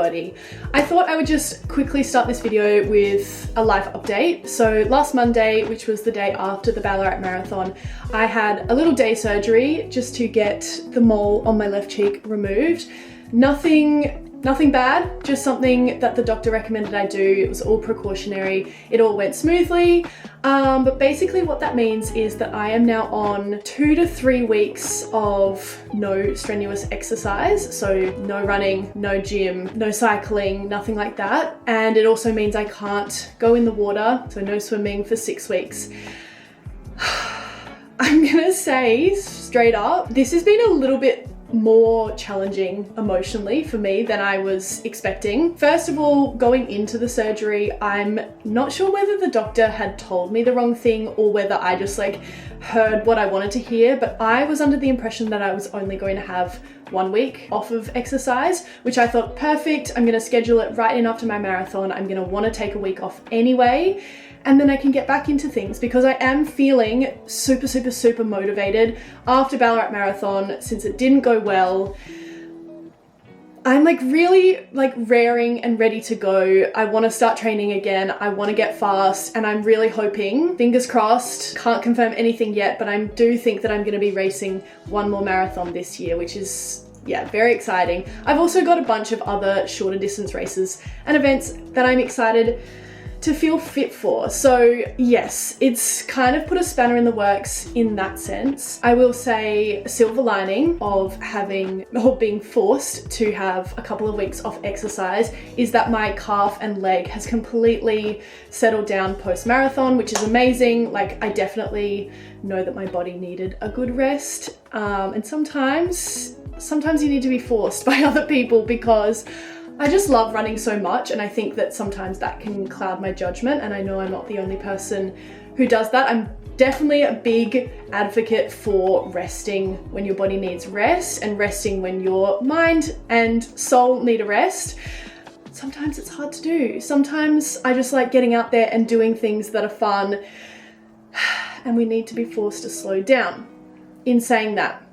body. I thought I would just quickly start this video with a life update. So last Monday, which was the day after the Ballarat Marathon, I had a little day surgery just to get the mole on my left cheek removed. Nothing bad, just something that the doctor recommended I do. It was all precautionary. It all went smoothly. But basically what that means is that I am now on 2 to 3 weeks of no strenuous exercise. So no running, no gym, no cycling, nothing like that. And it also means I can't go in the water, so no swimming for 6 weeks. I'm gonna say straight up, this has been a little bit more challenging emotionally for me than I was expecting. First of all, going into the surgery, I'm not sure whether the doctor had told me the wrong thing or whether I just like heard what I wanted to hear, but I was under the impression that I was only going to have 1 week off of exercise, which I thought perfect. I'm gonna schedule it right in after my marathon. I'm gonna want to take a week off anyway, and then I can get back into things because I am feeling super motivated after Ballarat Marathon. Since it didn't go well, I'm like really like raring and ready to go. I want to start training again. I want to get fast, and I'm really hoping, fingers crossed, can't confirm anything yet, but I do think that I'm going to be racing one more marathon this year, which is, yeah, very exciting. I've also got a bunch of other shorter distance races and events that I'm excited to feel fit for. So yes, it's kind of put a spanner in the works in that sense. I will say a silver lining of having or being forced to have a couple of weeks off exercise is that my calf and leg has completely settled down post-marathon, which is amazing. Like, I definitely know that my body needed a good rest. And sometimes you need to be forced by other people because I just love running so much, and I think that sometimes that can cloud my judgment, and I know I'm not the only person who does that. I'm definitely a big advocate for resting when your body needs rest and resting when your mind and soul need a rest. Sometimes it's hard to do. Sometimes I just like getting out there and doing things that are fun, and we need to be forced to slow down. In saying that,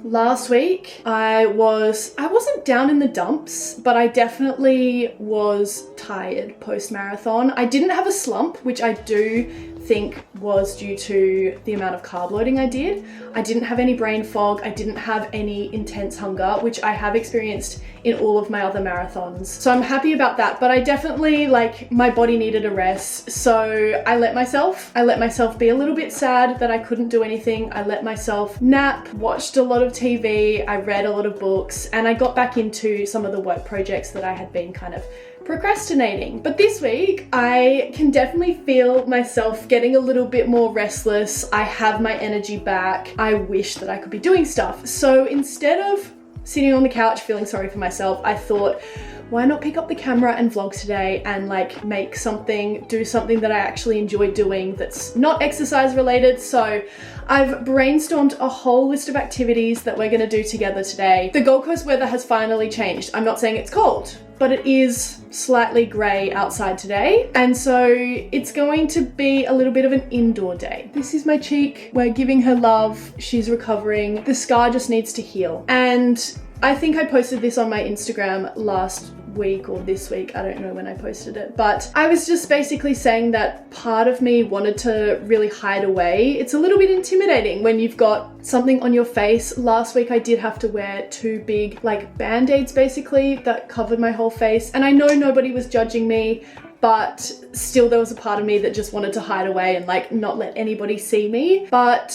last week I wasn't down in the dumps, but I definitely was tired post-marathon. I didn't have a slump, which I do think was due to the amount of carb loading I did. I didn't have any brain fog. I didn't have any intense hunger, which I have experienced in all of my other marathons. So I'm happy about that, but I definitely, like, my body needed a rest. So I let myself be a little bit sad that I couldn't do anything. I let myself nap, watched a lot of TV, I read a lot of books, and I got back into some of the work projects that I had been kind of procrastinating. But this week, I can definitely feel myself getting a little bit more restless. I have my energy back. I wish that I could be doing stuff. So instead of sitting on the couch feeling sorry for myself, I thought, why not pick up the camera and vlog today and like make something, do something that I actually enjoy doing that's not exercise related. So I've brainstormed a whole list of activities that we're gonna do together today. The Gold Coast weather has finally changed. I'm not saying it's cold, but it is slightly grey outside today. And so it's going to be a little bit of an indoor day. This is my cheek. We're giving her love. She's recovering. The scar just needs to heal. And I think I posted this on my Instagram last week or this week, I don't know when I posted it, but I was just basically saying that part of me wanted to really hide away. It's a little bit intimidating when you've got something on your face. Last week I did have to wear 2 big like band-aids basically that covered my whole face, and I know nobody was judging me, but still there was a part of me that just wanted to hide away and like not let anybody see me. But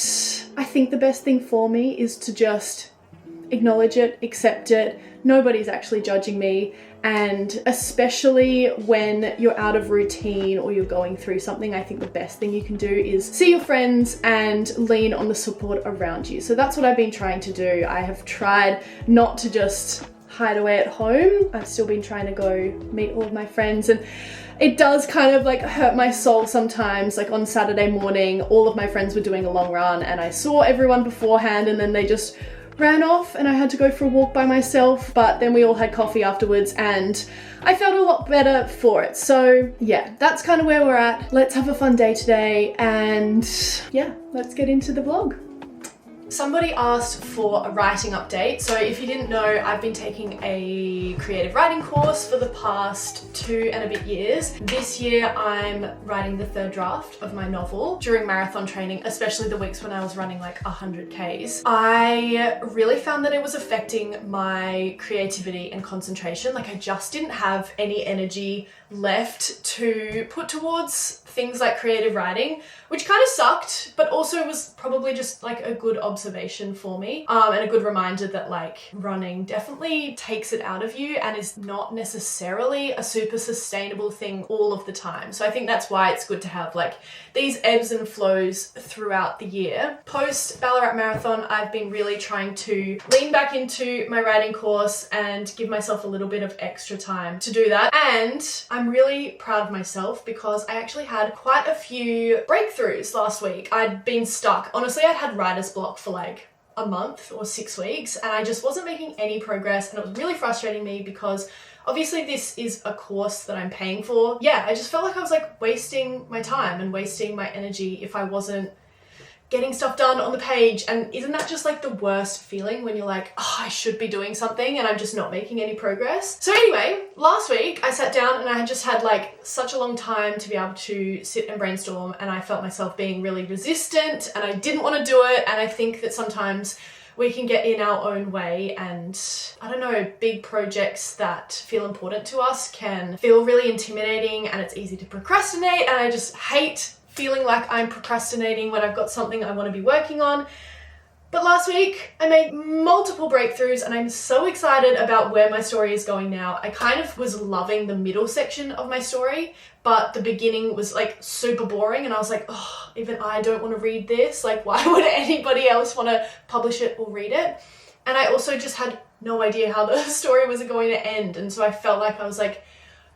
I think the best thing for me is to just acknowledge it, accept it. Nobody's actually judging me. And especially when you're out of routine or you're going through something, I think the best thing you can do is see your friends and lean on the support around you. So that's what I've been trying to do. I have tried not to just hide away at home. I've still been trying to go meet all of my friends, and it does kind of like hurt my soul sometimes. Like on Saturday morning, all of my friends were doing a long run and I saw everyone beforehand and then they just ran off and I had to go for a walk by myself, but then we all had coffee afterwards and I felt a lot better for it. So yeah, that's kind of where we're at. Let's have a fun day today and yeah, let's get into the vlog. Somebody asked for a writing update. So if you didn't know, I've been taking a creative writing course for the past 2 and a bit years. This year I'm writing the 3rd draft of my novel during marathon training, especially the weeks when I was running like 100 Ks. I really found that it was affecting my creativity and concentration. Like I just didn't have any energy left to put towards things like creative writing, which kind of sucked, but also was probably just like a good observation for me, and a good reminder that like running definitely takes it out of you and is not necessarily a super sustainable thing all of the time. So I think that's why it's good to have like these ebbs and flows throughout the year. Post Ballarat Marathon, I've been really trying to lean back into my writing course and give myself a little bit of extra time to do that. And I'm really proud of myself because I actually had quite a few breakthroughs last week. I'd been stuck. Honestly, I'd had writer's block for like a month or 6 weeks and I just wasn't making any progress, and it was really frustrating me because obviously this is a course that I'm paying for. Yeah, I just felt like I was like wasting my time and wasting my energy if I wasn't getting stuff done on the page. And isn't that just like the worst feeling when you're like, oh, I should be doing something and I'm just not making any progress? So anyway, last week I sat down and I just had like such a long time to be able to sit and brainstorm, and I felt myself being really resistant and I didn't want to do it. And I think that sometimes we can get in our own way, and I don't know, big projects that feel important to us can feel really intimidating and it's easy to procrastinate, and I just hate feeling like I'm procrastinating when I've got something I want to be working on. But last week I made multiple breakthroughs and I'm so excited about where my story is going now. I kind of was loving the middle section of my story, but the beginning was like super boring and I was like, oh, even I don't want to read this. Like, why would anybody else want to publish it or read it? And I also just had no idea how the story was going to end, and so I felt like I was like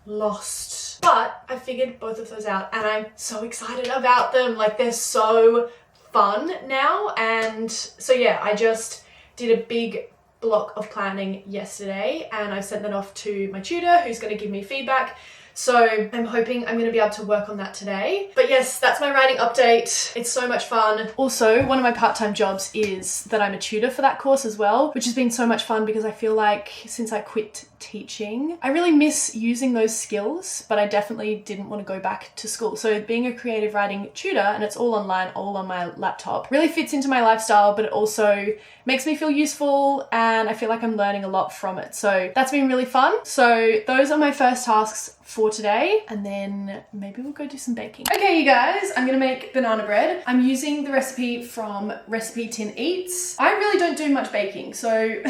lost. But I figured both of those out and I'm so excited about them. Like, they're so fun now. And so yeah, I just did a big block of planning yesterday and I sent that off to my tutor who's going to give me feedback. So I'm hoping I'm going to be able to work on that today. But yes, that's my writing update. It's so much fun. Also, one of my part-time jobs is that I'm a tutor for that course as well, which has been so much fun because I feel like since I quit teaching, I really miss using those skills, but I definitely didn't want to go back to school. So being a creative writing tutor, and it's all online, all on my laptop, really fits into my lifestyle, but it also makes me feel useful and I feel like I'm learning a lot from it. So that's been really fun. So those are my first tasks for today, and then maybe we'll go do some baking. Okay, you guys, I'm gonna make banana bread. I'm using the recipe from Recipe Tin Eats. I really don't do much baking, so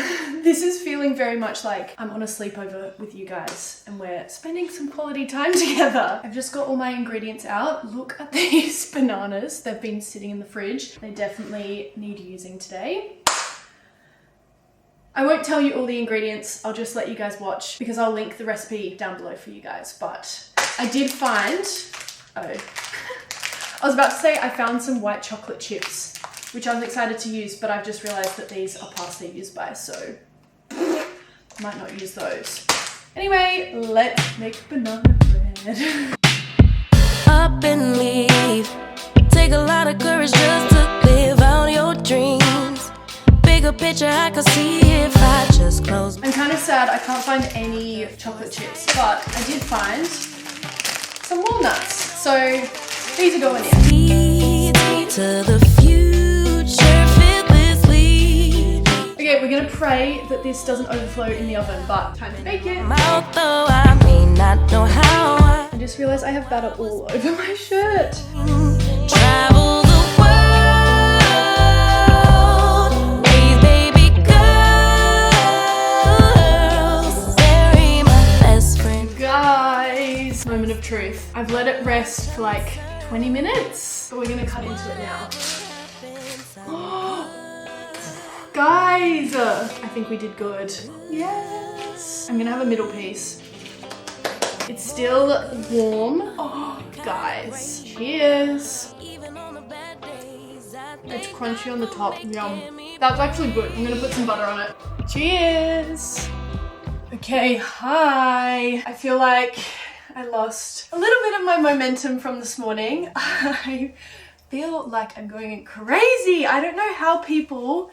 this is feeling very much like I'm on a sleepover with you guys and we're spending some quality time together. I've just got all my ingredients out. Look at these bananas. They've been sitting in the fridge. They definitely need using today. I won't tell you all the ingredients, I'll just let you guys watch because I'll link the recipe down below for you guys. But I did find, I was about to say I found some white chocolate chips, which I was excited to use, but I've just realized that these are past their use by, so might not use those. Anyway, let's make banana bread. Up and leave. Take a lot of courage just to live out your dreams. Bigger picture I could see if I just close. I'm kind of sad I can't find any chocolate chips, but I did find some walnuts. So these are going in. Lead to the future filled with weed. Okay, we're gonna pray that this doesn't overflow in the oven, but time to bake it. Mouth, though I may not know how I just realized I have batter all over my shirt. travel the world, raise baby girls, bury my best friend. Guys, moment of truth. I've let it rest for like 20 minutes, but we're gonna cut into it now. Guys, I think we did good. Yes. I'm gonna have a middle piece. It's still warm. Oh, guys. Cheers. It's crunchy on the top. Yum. That's actually good. I'm gonna put some butter on it. Cheers. Okay, hi. I feel like I lost a little bit of my momentum from this morning. I feel like I'm going crazy. I don't know how people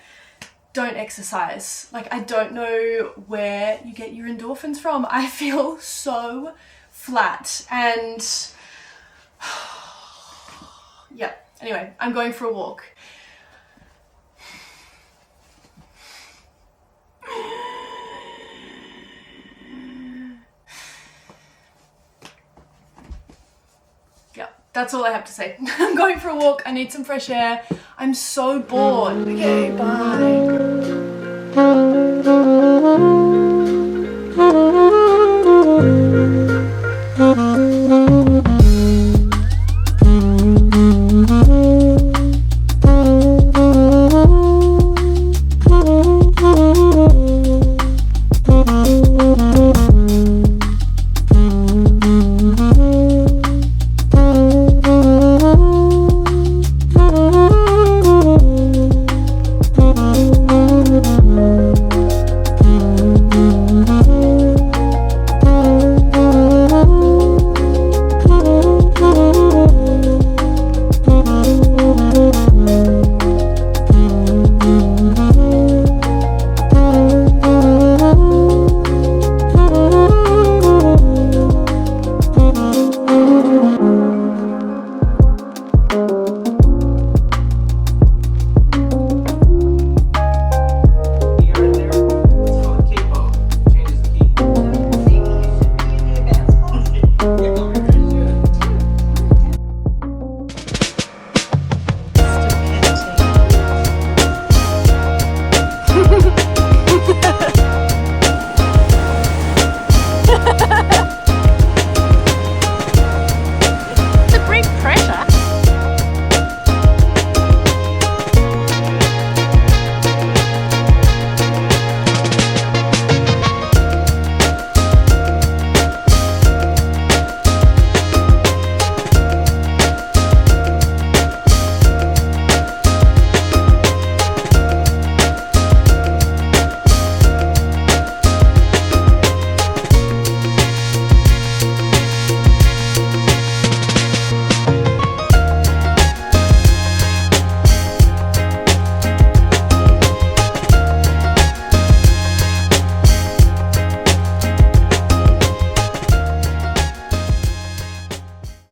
don't exercise. Like, I don't know where you get your endorphins from. I feel so flat and yeah. Anyway, I'm going for a walk. Yeah, that's all I have to say. I'm going for a walk. I need some fresh air. I'm so bored. Okay, bye.